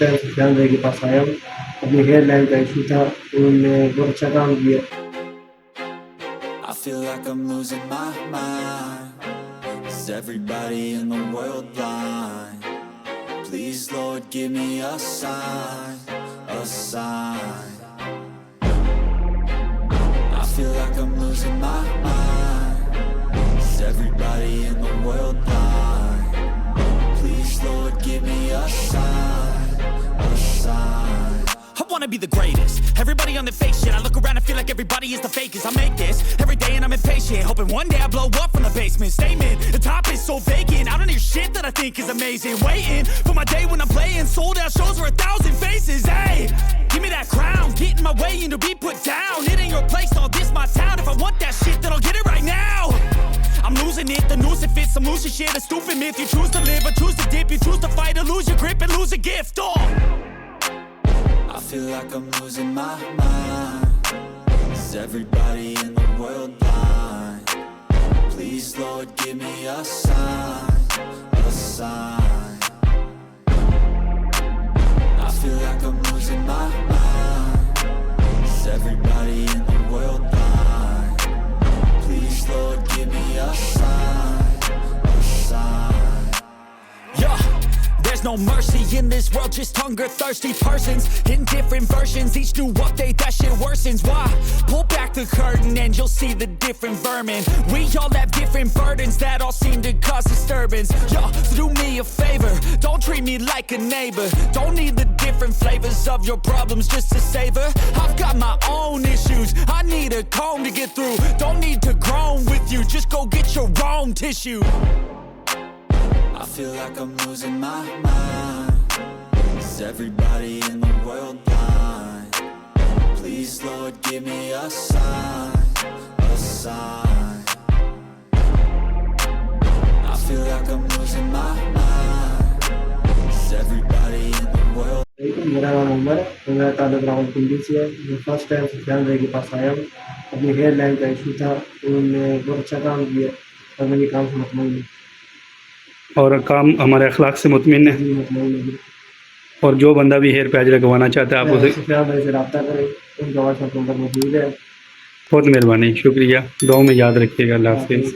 सुफियान भाई के पास आया हूँ। अपनी हेयर लाइन का इशू था, उन्होंने बहुत अच्छा काम किया। I feel like I'm losing my mind. Is everybody in the world blind? Please Lord give me a sign, a sign. I feel like I'm losing my mind. Is everybody in the world blind? Please Lord give me a sign, a sign. I wanna be the greatest. Everybody on the fake shit. I look around and feel like everybody is the fakest. I make this every day and I'm impatient, hoping one day I blow up from the basement. Statement, the top is so vacant. I don't hear shit that I think is amazing. Waiting for my day when I'm playing sold out shows for 1,000 faces. Hey, give me that crown, get in my way and to be put down. It ain't your place, all this my town. If I want that shit, then I'll get it right now. I'm losing it, the noose it fits, I'm losing shit. A stupid myth, you choose to live or choose to dip. You choose to fight or lose your grip and lose a gift. I feel like I'm losing my mind. Is everybody in the world blind? Please Lord give me a sign, a sign. I feel like I'm losing my mind. Is everybody in the world blind? Please Lord give me a sign, a sign. Yeah. There's no mercy in this world, just hunger-thirsty persons in different versions. Each new update, that shit worsens. Why? Pull back the curtain and you'll see the different vermin. We all have different burdens that all seem to cause disturbance. Yo, so do me a favor, don't treat me like a neighbor. Don't need the different flavors of your problems just to savor. I've got my own issues, I need a comb to get through. Don't need to groan with you, just go get your own tissue. I feel like I'm losing my mind. Is everybody in the world blind? Please Lord give me a sign, a sign. I feel like I'm losing my mind. Is everybody in the world? मेरा नाम उमर है, मेरा ताल्लुक रावलपिंडी से है। मैं first time Sufiyan भाई के पास आया हूँ। अपनी हेयर लाइन का इशू था, उन्होंने बहुत अच्छा काम किया और मैं ये काम से मुतमईन हूँ। और काम हमारे अखलाक से मुतमिन है। और जो बंदा भी हेयर पैच लगवाना चाहता है आप उसे सुफियान भाई से रब्ता करें, उनका व्हाट्सएप नंबर मौजूद है। बहुत मेहरबानी, शुक्रिया। दुआ में याद रखिएगा। अल्लाह हाफिज़।